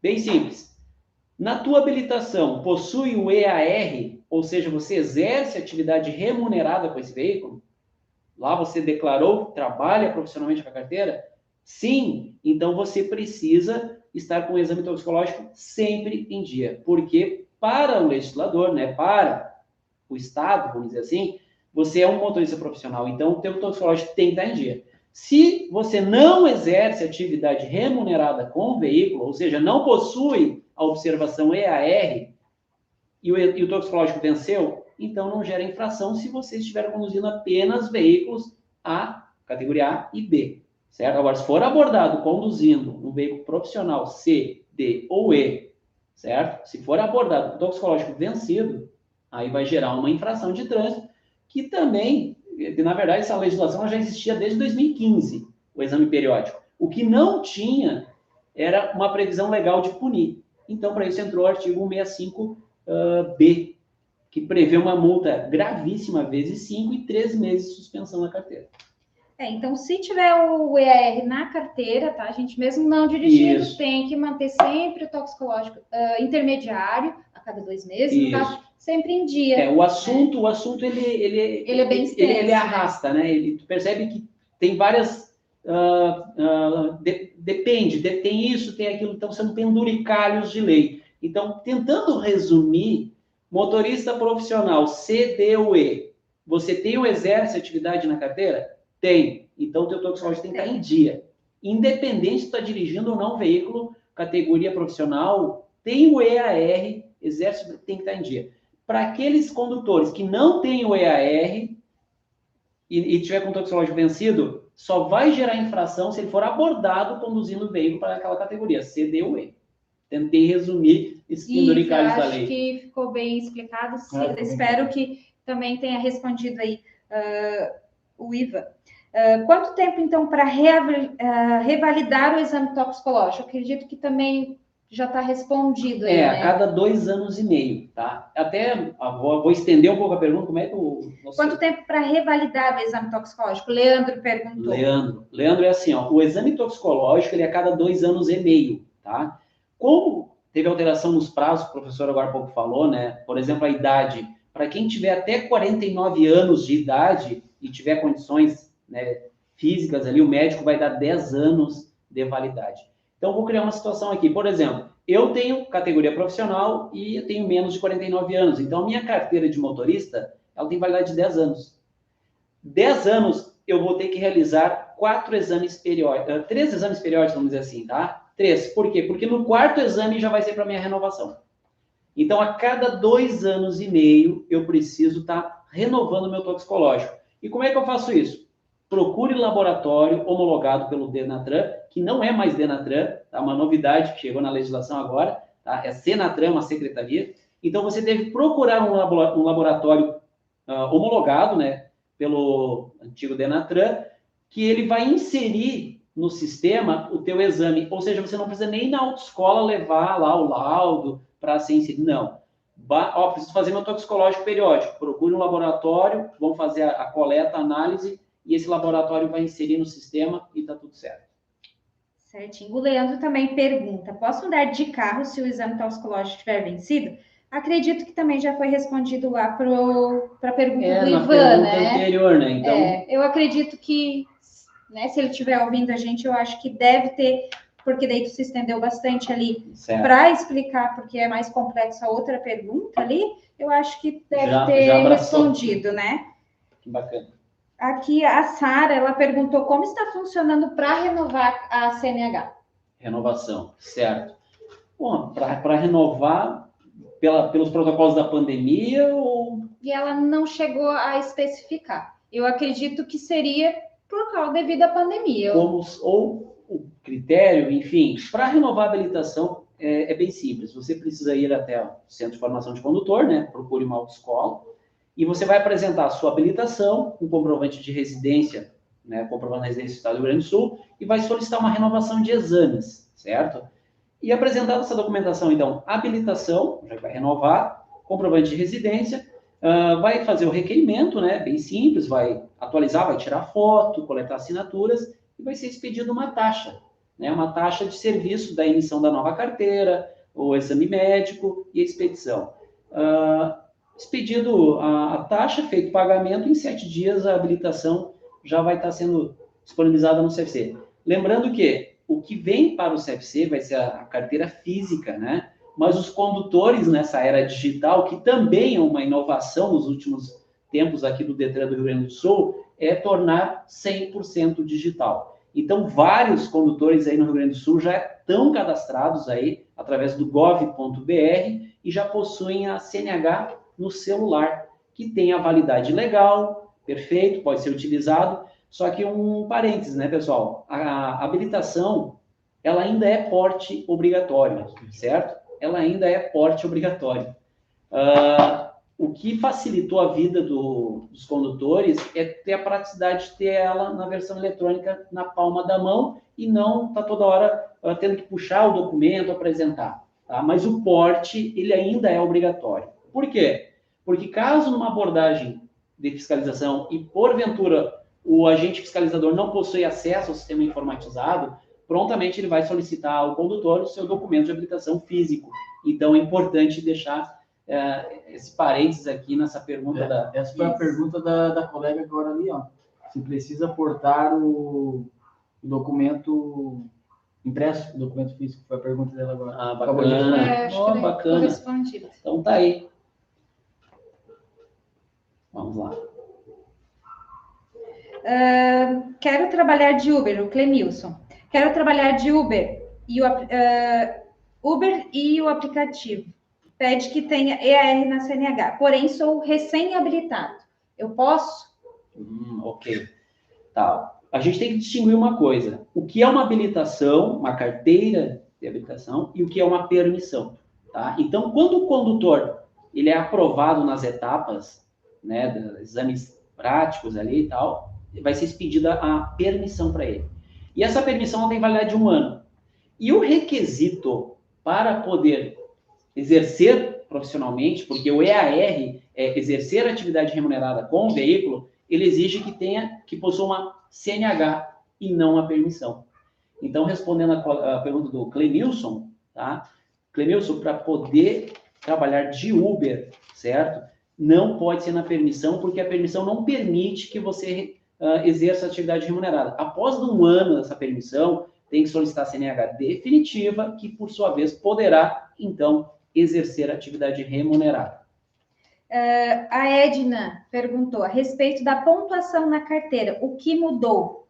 Bem simples. Na tua habilitação, possui o EAR, ou seja, você exerce atividade remunerada com esse veículo? Lá você declarou, trabalha profissionalmente com a carteira? Sim, então você precisa estar com o exame toxicológico sempre em dia, porque para o legislador, né, para o Estado, vamos dizer assim, você é um motorista profissional, então o teu toxicológico tem que estar em dia. Se você não exerce atividade remunerada com o veículo, ou seja, não possui a observação EAR e o toxicológico venceu, então não gera infração se você estiver conduzindo apenas veículos A, categoria A e B. Certo? Agora, se for abordado conduzindo um veículo profissional C, D ou E, certo? Se for abordado com toxicológico vencido, aí vai gerar uma infração de trânsito, que também, na verdade, essa legislação já existia desde 2015, o exame periódico. O que não tinha era uma previsão legal de punir. Então, para isso entrou o artigo 165B, que prevê uma multa gravíssima vezes 5 e 3 meses de suspensão da carteira. Então, se tiver o EAR na carteira, tá? A gente mesmo não dirigindo, Isso. tem que manter sempre o toxicológico intermediário, a cada 2 meses, tá? Sempre em dia. O assunto ele é bem extenso, ele arrasta, né? Tu percebe que tem várias... depende, tem isso, tem aquilo, então são penduricalhos de lei. Então, tentando resumir, motorista profissional C, D ou E, você tem ou exerce atividade na carteira? Tem. Então, o teu toxicológico tem que estar em dia. Independente se está dirigindo ou não um veículo, categoria profissional, tem o EAR, exerce, tem que estar em dia. Para aqueles condutores que não têm o EAR e tiver com o toxicológico vencido, só vai gerar infração se ele for abordado conduzindo o veículo para aquela categoria, C, D ou E. Tentei resumir esses penduricalhos da lei. Acho que ficou bem explicado. Espero que também tenha respondido aí o Ivan. Quanto tempo, então, para revalidar o exame toxicológico? Acredito que também já está respondido aí, né? A cada 2 anos e meio, tá? Até vou estender um pouco a pergunta, como é que Quanto tempo para revalidar o exame toxicológico? Leandro perguntou. Leandro é assim, ó, o exame toxicológico ele é a cada 2 anos e meio, tá? Como teve alteração nos prazos, o professor agora há pouco falou, né? Por exemplo, a idade, para quem tiver até 49 anos de idade e tiver condições, né, físicas ali, o médico vai dar 10 anos de validade. Então, vou criar uma situação aqui. Por exemplo, eu tenho categoria profissional e eu tenho menos de 49 anos. Então, a minha carteira de motorista, ela tem validade de 10 anos. 10 anos, eu vou ter que realizar 3 exames periódicos, vamos dizer assim, tá? 3. Por quê? Porque no 4º exame já vai ser para minha renovação. Então, a cada 2 anos e meio, eu preciso estar renovando o meu toxicológico. E como é que eu faço isso? Procure laboratório homologado pelo Denatran, que não é mais Denatran, tá? Uma novidade que chegou na legislação agora, tá? É Senatran, uma secretaria. Então, você deve procurar um laboratório homologado, né, pelo antigo Denatran, que ele vai inserir no sistema o teu exame. Ou seja, você não precisa nem na autoescola levar lá o laudo para ser inserido. Não. Preciso fazer meu toxicológico periódico. Procure um laboratório, vão fazer a coleta, a análise, e esse laboratório vai inserir no sistema e está tudo certo. Certinho. O Leandro também pergunta, posso mudar de carro se o exame toxicológico estiver vencido? Acredito que também já foi respondido lá para a pergunta do Ivan, né? Anterior, né? Então... eu acredito que, né, se ele estiver ouvindo a gente, eu acho que deve ter, porque daí tu se estendeu bastante ali para explicar, porque é mais complexo a outra pergunta ali, eu acho que deve ter respondido, né? Que bacana. Aqui a Sara, ela perguntou como está funcionando para renovar a CNH. Renovação, certo. Bom, para renovar pelos protocolos da pandemia ou... E ela não chegou a especificar. Eu acredito que seria por causa devido à pandemia. Ou o critério, enfim, para renovar a habilitação, é bem simples. Você precisa ir até o Centro de Formação de Condutor, né? Procure uma autoescola, e você vai apresentar a sua habilitação, um comprovante de residência, né? Comprovando a residência do Estado do Rio Grande do Sul, e vai solicitar uma renovação de exames, certo? E apresentada essa documentação, então, habilitação, já vai renovar, comprovante de residência, vai fazer o requerimento, né? Bem simples, vai atualizar, vai tirar foto, coletar assinaturas, e vai ser expedida uma taxa, né? Uma taxa de serviço da emissão da nova carteira, o exame médico e a expedição. Expedido a taxa, feito o pagamento, em 7 dias a habilitação já vai estar sendo disponibilizada no CFC. Lembrando que o que vem para o CFC vai ser a carteira física, né? Mas os condutores nessa era digital, que também é uma inovação nos últimos tempos aqui do Detran do Rio Grande do Sul, é tornar 100% digital. Então, vários condutores aí no Rio Grande do Sul já estão cadastrados aí através do gov.br e já possuem a CNH no celular, que tem a validade legal, perfeito, pode ser utilizado. Só que um parênteses, né, pessoal? A habilitação, ela ainda é porte obrigatório, certo? Ela ainda é porte obrigatório. O que facilitou a vida dos condutores é ter a praticidade de ter ela na versão eletrônica na palma da mão e não tá toda hora tendo que puxar o documento, apresentar. Tá? Mas o porte, ele ainda é obrigatório. Por quê? Porque caso numa abordagem de fiscalização e, porventura, o agente fiscalizador não possui acesso ao sistema informatizado, prontamente ele vai solicitar ao condutor o seu documento de habilitação físico. Então, é importante deixar esse parênteses aqui nessa pergunta Essa foi a pergunta da colega agora ali, ó. Se precisa portar o documento impresso, o documento físico, foi a pergunta dela agora. Ah, bacana. Bacana. Correspondido. Então, tá aí. Vamos lá. Quero trabalhar de Uber, o Clemilson. Quero trabalhar de Uber e o aplicativo pede que tenha EAR na CNH, porém sou recém-habilitado. Eu posso? Ok. Tá. A gente tem que distinguir uma coisa. O que é uma habilitação, uma carteira de habilitação, e o que é uma permissão. Tá? Então, quando o condutor ele é aprovado nas etapas, né, dos exames práticos ali e tal, vai ser expedida a permissão para ele. E essa permissão tem validade de 1 ano. E o requisito para poder exercer profissionalmente, porque o EAR é exercer atividade remunerada com o veículo, ele exige que possua uma CNH e não uma permissão. Então, respondendo a pergunta do Clemilson, tá? Clemilson, para poder trabalhar de Uber, certo? Não pode ser na permissão, porque a permissão não permite que você exerça atividade remunerada. Após 1 ano dessa permissão, tem que solicitar a CNH definitiva, que, por sua vez, poderá, então, exercer atividade remunerada. A Edna perguntou a respeito da pontuação na carteira. O que mudou?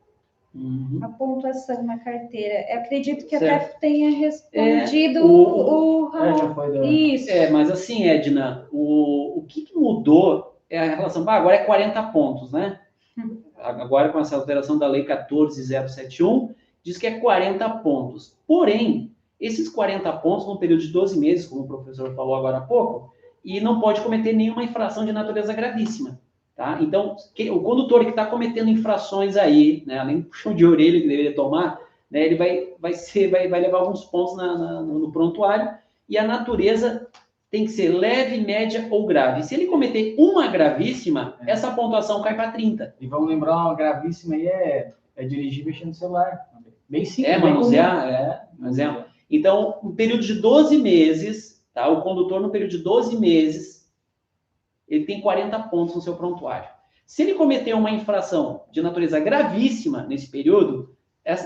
A pontuação na carteira. Eu acredito que certo. até tenha respondido já foi Isso. Mas assim, Edna, o que mudou é a relação... agora é 40 pontos, né? Agora, com essa alteração da Lei 14.071, diz que é 40 pontos. Porém, esses 40 pontos, num período de 12 meses, como o professor falou agora há pouco, e não pode cometer nenhuma infração de natureza gravíssima. Tá? Então, o condutor que está cometendo infrações aí, né, além do puxão de orelha que deveria tomar, né, ele vai levar alguns pontos no prontuário, e a natureza tem que ser leve, média ou grave. Se ele cometer uma gravíssima, essa pontuação cai para 30. E vamos lembrar, uma gravíssima aí é dirigir mexendo no celular. Bem simples. Manusear. Então, no período de 12 meses, tá? O condutor, no período de 12 meses, ele tem 40 pontos no seu prontuário. Se ele cometer uma infração de natureza gravíssima nesse período,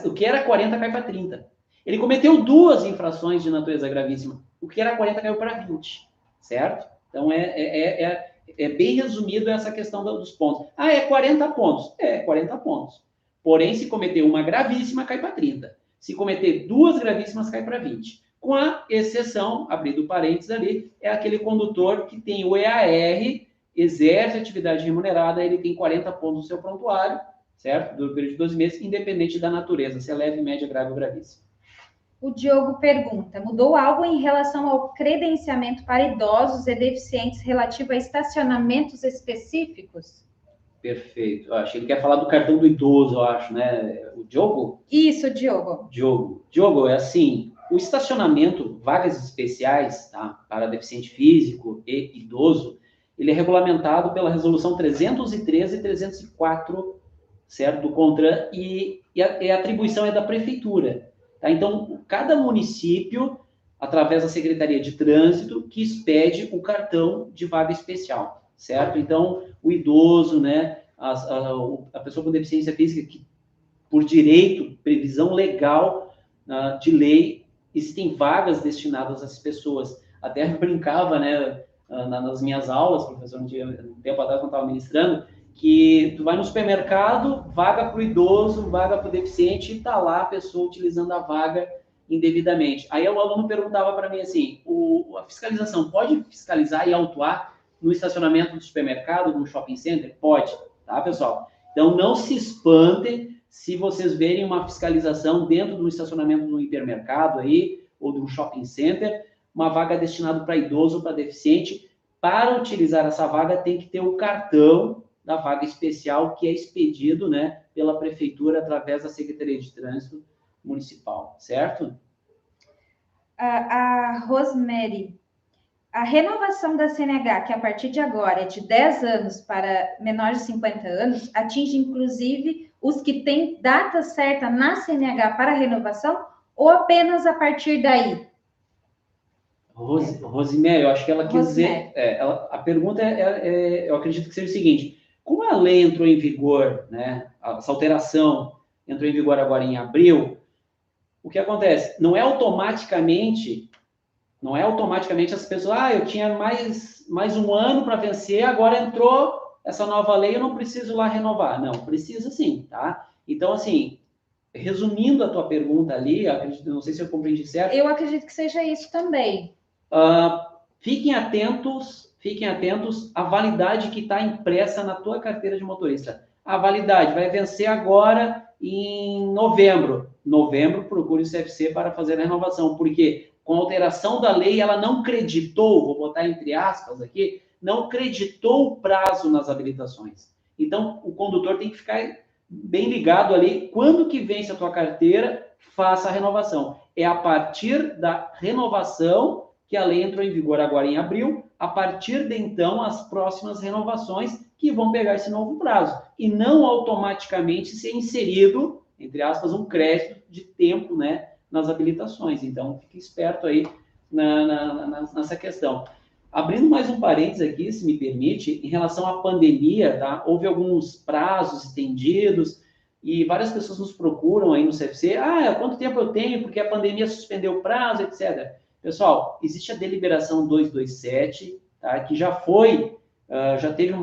o que era 40 cai para 30. Ele cometeu 2 infrações de natureza gravíssima, o que era 40 caiu para 20, certo? Então, é bem resumido essa questão dos pontos. É 40 pontos? É 40 pontos. Porém, se cometer uma gravíssima, cai para 30. Se cometer 2 gravíssimas, cai para 20. Com a exceção, abrindo parênteses ali, é aquele condutor que tem o EAR, exerce atividade remunerada, ele tem 40 pontos no seu prontuário, certo? Do período de 12 meses, independente da natureza, se é leve, média, grave ou gravíssimo. O Diogo pergunta: mudou algo em relação ao credenciamento para idosos e deficientes relativo a estacionamentos específicos? Perfeito. Eu achei que ele quer falar do cartão do idoso, eu acho, né? O Diogo? Isso, Diogo. Diogo, é assim, o estacionamento, vagas especiais, tá, para deficiente físico e idoso, ele é regulamentado pela Resolução 313 e 304, certo, do CONTRAN, e a atribuição é da Prefeitura. Tá? Então, cada município, através da Secretaria de Trânsito, que expede o cartão de vaga especial, certo? Então, o idoso, né, a pessoa com deficiência física, que por direito, previsão legal de lei, existem vagas destinadas às pessoas. Até brincava, né, nas minhas aulas, professor, um tempo atrás, quando estava ministrando, que tu vai no supermercado, vaga para o idoso, vaga para o deficiente, e está lá a pessoa utilizando a vaga indevidamente. Aí o aluno perguntava para mim assim, a fiscalização pode fiscalizar e autuar no estacionamento do supermercado, no shopping center? Pode, tá, pessoal? Então, não se espantem se vocês verem uma fiscalização dentro do estacionamento do hipermercado aí, ou de um shopping center, uma vaga destinada para idoso ou para deficiente. Para utilizar essa vaga, tem que ter o cartão da vaga especial, que é expedido, né, pela Prefeitura através da Secretaria de Trânsito Municipal, certo? A Rosemary: a renovação da CNH, que a partir de agora é de 10 anos para menores de 50 anos, atinge inclusive os que têm data certa na CNH para renovação ou apenas a partir daí? Rosemary, eu acho que ela quer dizer... a pergunta eu acredito que seja o seguinte: como a lei entrou em vigor, né, essa alteração entrou em vigor agora em abril, o que acontece? Não é automaticamente as pessoas, eu tinha mais um ano para vencer, agora entrou essa nova lei, eu não preciso lá renovar. Não, precisa sim, tá? Então, assim, resumindo a tua pergunta ali, não sei se eu compreendi certo. Eu acredito que seja isso também. Fiquem atentos à validade que está impressa na tua carteira de motorista. A validade vai vencer agora em novembro. Procure o CFC para fazer a renovação, porque com a alteração da lei, ela não creditou, vou botar entre aspas aqui, não creditou o prazo nas habilitações. Então, o condutor tem que ficar bem ligado ali, quando que vence a tua carteira, faça a renovação. É a partir da renovação que a lei entrou em vigor agora em abril, a partir de então, as próximas renovações que vão pegar esse novo prazo. E não automaticamente ser inserido, entre aspas, um crédito de tempo, né, nas habilitações. Então, fique esperto aí nessa questão. Abrindo mais um parênteses aqui, se me permite, em relação à pandemia, tá? Houve alguns prazos estendidos e várias pessoas nos procuram aí no CFC. Quanto tempo eu tenho? Porque a pandemia suspendeu o prazo, etc. Pessoal, existe a deliberação 227, tá? Que já foi, já teve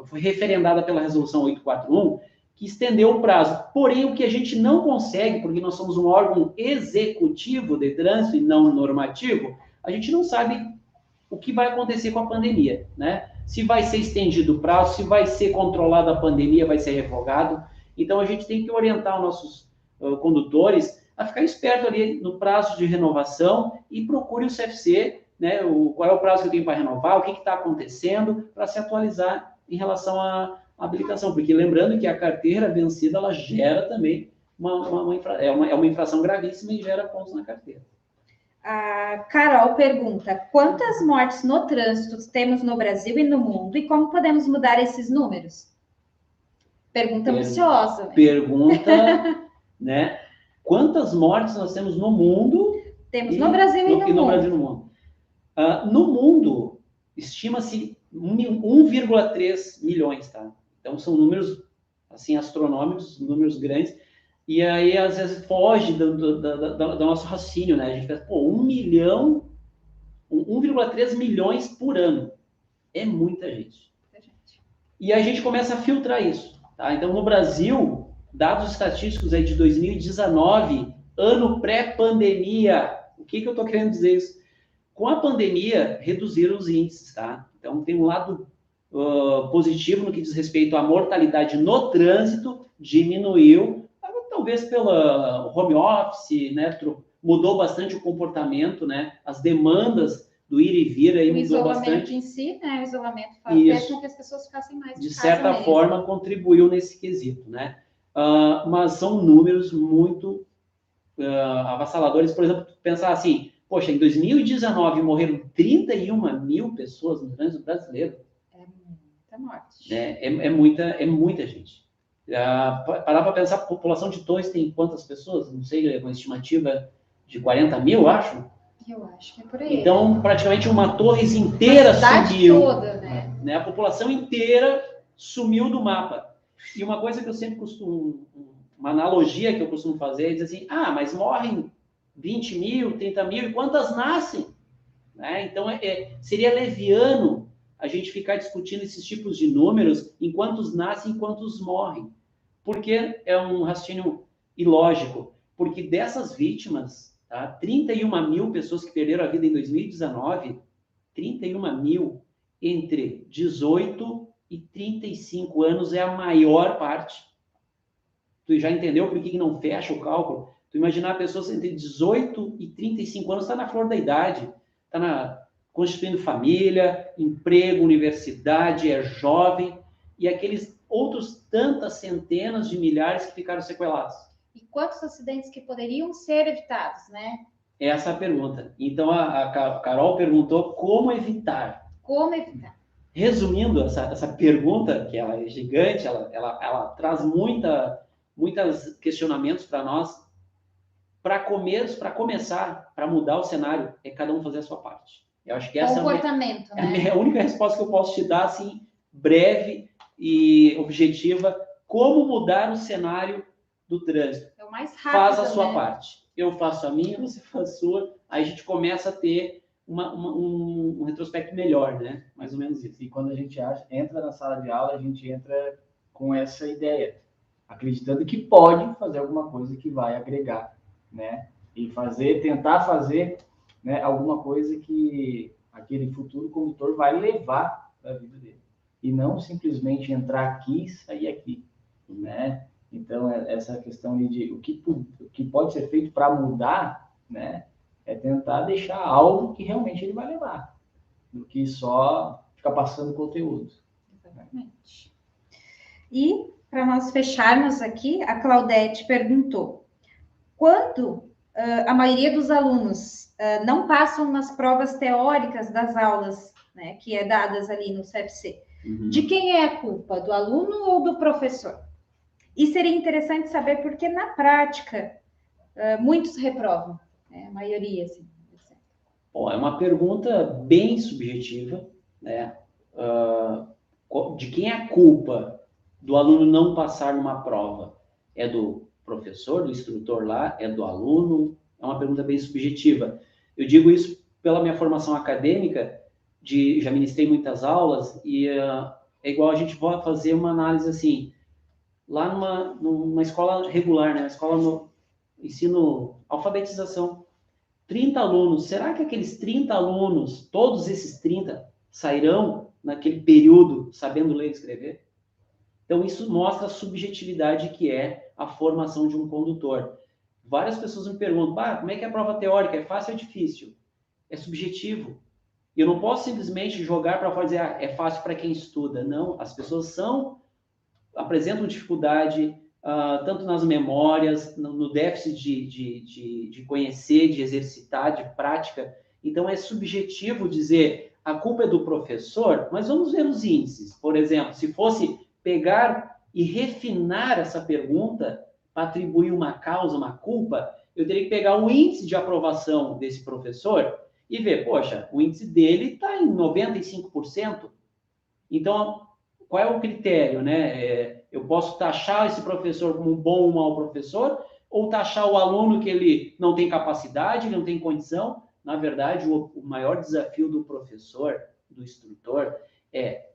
foi referendada pela resolução 841, que estendeu o prazo. Porém, o que a gente não consegue, porque nós somos um órgão executivo de trânsito e não normativo, a gente não sabe o que vai acontecer com a pandemia, né? Se vai ser estendido o prazo, se vai ser controlada a pandemia, vai ser revogado. Então, a gente tem que orientar os nossos condutores a ficar esperto ali no prazo de renovação e procure o CFC, né? Qual é o prazo que eu tenho para renovar, o que está acontecendo, para se atualizar em relação à habilitação. Porque lembrando que a carteira vencida, ela gera também uma infração gravíssima e gera pontos na carteira. A Carol pergunta: quantas mortes no trânsito temos no Brasil e no mundo e como podemos mudar esses números? Pergunta ambiciosa. Né? Pergunta, né? Quantas mortes nós temos no mundo? Temos no Brasil e no mundo. Brasil e no mundo. No mundo, estima-se 1,3 milhões, tá? Então, são números, assim, astronômicos, números grandes. E aí, às vezes, foge do nosso raciocínio, né? A gente pensa, 1,3 milhões por ano. É muita gente. E a gente começa a filtrar isso, tá? Então, no Brasil, dados estatísticos aí de 2019, ano pré-pandemia. O que eu estou querendo dizer isso? Com a pandemia, reduziram os índices, tá? Então, tem um lado positivo no que diz respeito à mortalidade no trânsito, diminuiu, talvez pelo home office, né, mudou bastante o comportamento, né? As demandas do ir e vir aí mudou bastante. O isolamento em si, né? O isolamento fez com que as pessoas ficassem mais de casa certa mesmo. forma, contribuiu nesse quesito, né? Mas são números muito avassaladores. Por exemplo, pensar assim, poxa, em 2019 morreram 31 mil pessoas no trânsito brasileiro. É muita morte. É muita gente. Parar para pensar, a população de Torres tem quantas pessoas? Não sei, uma estimativa de 40 mil, acho. Eu acho que é por aí. Então, praticamente uma Torres inteira sumiu. Toda, né? A população inteira sumiu do mapa. E uma coisa que eu sempre costumo, uma analogia que eu costumo fazer é dizer assim, mas morrem 20 mil, 30 mil, e quantas nascem? Né? Então, seria leviano a gente ficar discutindo esses tipos de números em quantos nascem e quantos morrem. Porque é um raciocínio ilógico. Porque dessas vítimas, tá? 31 mil pessoas que perderam a vida em 2019, 31 mil entre 18 e 35 anos é a maior parte. Tu já entendeu por que não fecha o cálculo? Tu imaginar pessoas entre 18 e 35 anos, está na flor da idade, está constituindo família, emprego, universidade, é jovem, e aqueles outros tantas centenas de milhares que ficaram sequelados. E quantos acidentes que poderiam ser evitados, né? Essa é a pergunta. Então, a Carol perguntou como evitar. Como evitar? Resumindo essa pergunta, que ela é gigante, ela traz muitos questionamentos para nós. Para começar, para mudar o cenário, é cada um fazer a sua parte. Eu acho que essa é a única resposta que eu posso te dar, assim, breve e objetiva. Como mudar o cenário do trânsito? É o mais rápido, faz a sua parte. Eu faço a minha, você faz a sua. Aí a gente começa a ter um retrospecto melhor, né? Mais ou menos isso. E quando a gente entra na sala de aula, a gente entra com essa ideia, acreditando que pode fazer alguma coisa que vai agregar, né? E tentar fazer, né, alguma coisa que aquele futuro condutor vai levar para a vida dele. E não simplesmente entrar aqui e sair aqui, né? Então, essa questão de o que pode ser feito para mudar, né? É tentar deixar algo que realmente ele vai levar, do que só ficar passando conteúdo. Exatamente. E, para nós fecharmos aqui, a Claudete perguntou, quando a maioria dos alunos não passam nas provas teóricas das aulas, né, que é dadas ali no CFC, de quem é a culpa? Do aluno ou do professor? E seria interessante saber por que, na prática, muitos reprovam, né? A maioria, assim. Bom, é uma pergunta bem subjetiva, né? De quem é a culpa do aluno não passar numa prova? É do professor, do instrutor lá? É do aluno? É uma pergunta bem subjetiva. Eu digo isso pela minha formação acadêmica, já ministrei muitas aulas, e é igual a gente vai fazer uma análise assim, lá numa escola regular, né? Uma escola no ensino, alfabetização. 30 alunos, será que aqueles 30 alunos, todos esses 30, sairão naquele período sabendo ler e escrever? Então, isso mostra a subjetividade que é a formação de um condutor. Várias pessoas me perguntam, como é que é a prova teórica? É fácil ou é difícil? É subjetivo. E eu não posso simplesmente jogar para fora e dizer, é fácil para quem estuda. Não, as pessoas apresentam dificuldade, tanto nas memórias, no déficit de conhecer, de exercitar, de prática. Então, é subjetivo dizer a culpa é do professor, mas vamos ver os índices. Por exemplo, se fosse pegar e refinar essa pergunta para atribuir uma causa, uma culpa, eu teria que pegar o índice de aprovação desse professor e ver, poxa, o índice dele está em 95%. Então, qual é o critério, né? Eu posso taxar esse professor como um bom ou mau professor, ou taxar o aluno que ele não tem capacidade, ele não tem condição. Na verdade, o maior desafio do professor, do instrutor, é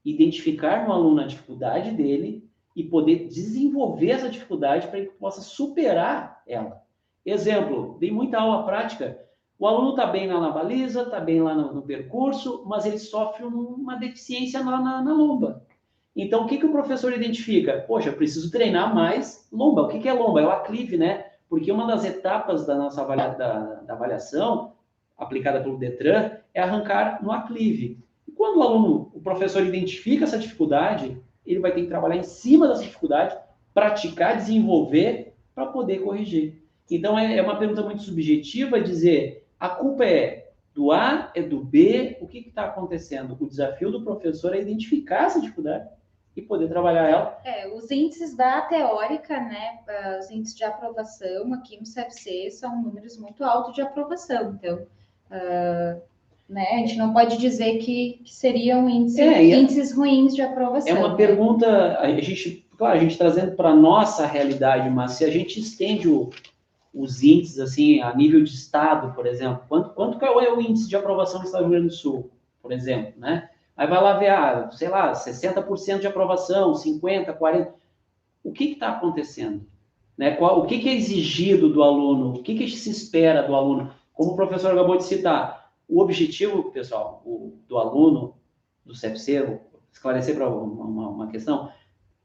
identificar no aluno a dificuldade dele e poder desenvolver essa dificuldade para que ele possa superar ela. Exemplo, dei muita aula prática. O aluno está bem lá na baliza, está bem lá no percurso, mas ele sofre uma deficiência na lomba. Então, o que o professor identifica? Poxa, eu preciso treinar mais lomba. O que é lomba? É o aclive, né? Porque uma das etapas da nossa da avaliação, aplicada pelo Detran, é arrancar no aclive. E quando o professor identifica essa dificuldade, ele vai ter que trabalhar em cima dessa dificuldade, praticar, desenvolver, para poder corrigir. Então, é uma pergunta muito subjetiva dizer, a culpa é do A, é do B, o que está acontecendo? O desafio do professor é identificar essa dificuldade e poder trabalhar ela. Os índices da teórica, né, os índices de aprovação aqui no CFC são números muito altos de aprovação, então, né, a gente não pode dizer que seriam índices ruins de aprovação. É uma pergunta, a gente trazendo para a nossa realidade, mas se a gente estende os índices, assim, a nível de estado, por exemplo, quanto é o índice de aprovação do estado do Rio Grande do Sul, por exemplo, né? Aí vai lá ver, sei lá, 60% de aprovação, 50%, 40%. O que está acontecendo? Né? O que é exigido do aluno? O que se espera do aluno? Como o professor acabou de citar, o objetivo, pessoal, do aluno, do CFC, vou esclarecer para uma questão.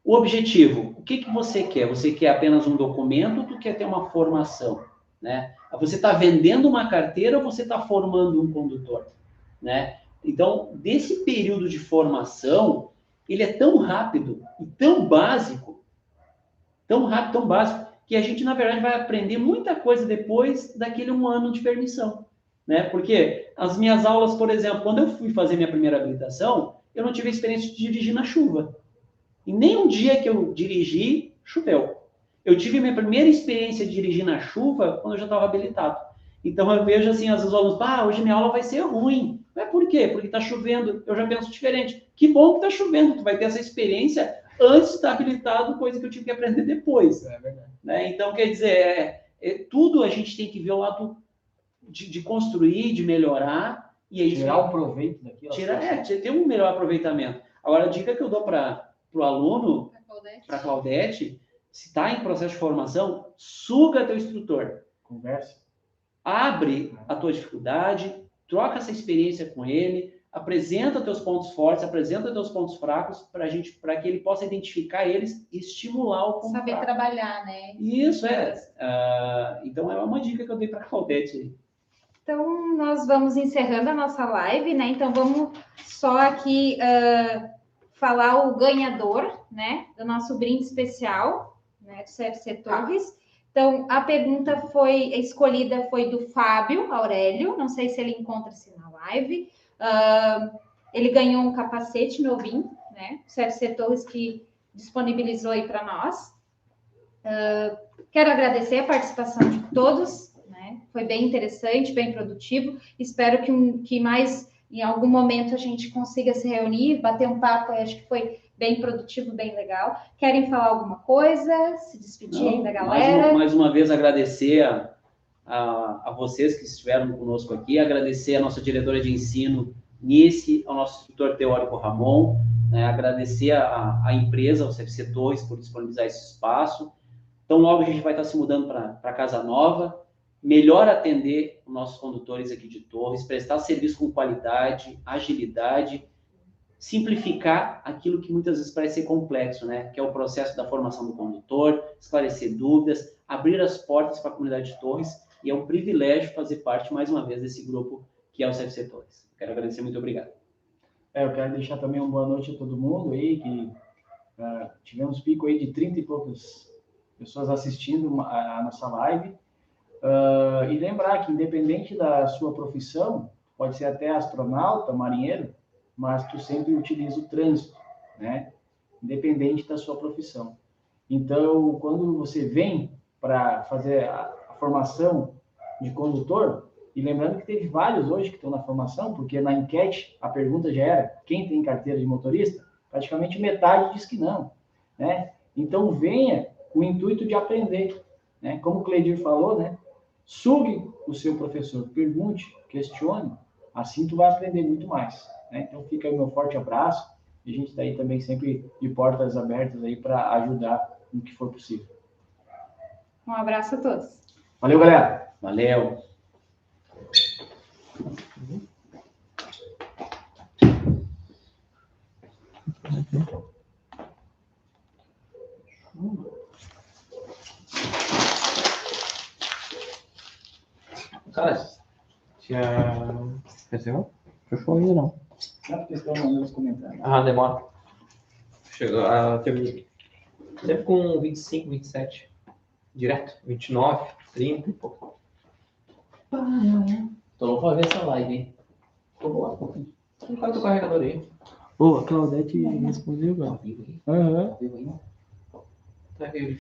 O objetivo, o que você quer? Você quer apenas um documento ou tu quer ter uma formação? Né? Você está vendendo uma carteira ou você está formando um condutor? Né? Então, desse período de formação, ele é tão rápido e tão básico, que a gente, na verdade, vai aprender muita coisa depois daquele 1 ano de permissão. Né? Porque as minhas aulas, por exemplo, quando eu fui fazer minha primeira habilitação, eu não tive a experiência de dirigir na chuva. E nem um dia que eu dirigi, choveu. Eu tive minha primeira experiência de dirigir na chuva quando eu já estava habilitado. Então, eu vejo assim, às vezes, os alunos, hoje minha aula vai ser ruim. Mas por quê? Porque está chovendo. Eu já penso diferente. Que bom que está chovendo. Tu vai ter essa experiência antes de estar habilitado, coisa que eu tive que aprender depois. É verdade. Né? Então, quer dizer, tudo a gente tem que ver o lado de construir, de melhorar. E é tirar o proveito daquilo. Ter um melhor aproveitamento. Agora, a dica que eu dou para o aluno, para a Claudete, se está em processo de formação, suga teu instrutor. Conversa. Abre a tua dificuldade, troca essa experiência com ele, apresenta teus pontos fortes, apresenta teus pontos fracos, para que ele possa identificar eles e estimular o ponto Saber fraco. Trabalhar, né? Isso, então, é uma dica que eu dei para a Claudete. Então, nós vamos encerrando a nossa live, né? Então, vamos só aqui falar o ganhador, né? Do nosso brinde especial, né? Do CFC Torres. Então, a pergunta escolhida foi do Fábio Aurélio, não sei se ele encontra-se na live. Ele ganhou um capacete novinho, né? O CFC Torres que disponibilizou aí para nós. Quero agradecer a participação de todos, né? Foi bem interessante, bem produtivo. Espero que mais em algum momento a gente consiga se reunir, bater um papo. Acho que foi bem produtivo, bem legal. Querem falar alguma coisa? Se despedir aí da galera? Mais uma vez agradecer a vocês que estiveram conosco aqui, agradecer a nossa diretora de ensino, Nice, ao nosso instrutor teórico, Ramon, né? Agradecer a empresa, ao CFC Torres, por disponibilizar esse espaço. Então, logo a gente vai estar se mudando para casa nova, melhor atender os nossos condutores aqui de Torres, prestar serviço com qualidade, agilidade, simplificar aquilo que muitas vezes parece ser complexo, né? Que é o processo da formação do condutor, esclarecer dúvidas, abrir as portas para a comunidade de Torres, e é um privilégio fazer parte, mais uma vez, desse grupo que é o CFC Torres. Quero agradecer, muito obrigado. Eu quero deixar também uma boa noite a todo mundo aí, que tivemos pico aí de 30 e poucas pessoas assistindo a nossa live. E lembrar que, independente da sua profissão, pode ser até astronauta, marinheiro, mas tu sempre utiliza o trânsito, né? Independente da sua profissão. Então, quando você vem para fazer a formação de condutor, e lembrando que teve vários hoje que estão na formação, porque na enquete a pergunta já era: quem tem carteira de motorista? Praticamente metade diz que não, né? Então, venha com o intuito de aprender, né? Como o Cleidir falou, né? Sugue o seu professor, pergunte, questione, assim tu vai aprender muito mais, né? Então fica aí o meu forte abraço, e a gente está aí também sempre de portas abertas aí para ajudar no que for possível. Um abraço a todos. Valeu, galera. Valeu. Cara, tinha... Fechou? Fechou ainda não. Não, porque estão mandando os comentários. Ah, demora. Chegou, terminei. Sempre com 25, 27. Direto. 29, 30 e pouco. Tô louco pra ver essa live, hein? Tô boa. Coloca o teu carregador aí. Ô, a Claudete respondeu, Tá cara. vivo aí? Aham. Tá vivo ainda? Tá aqui.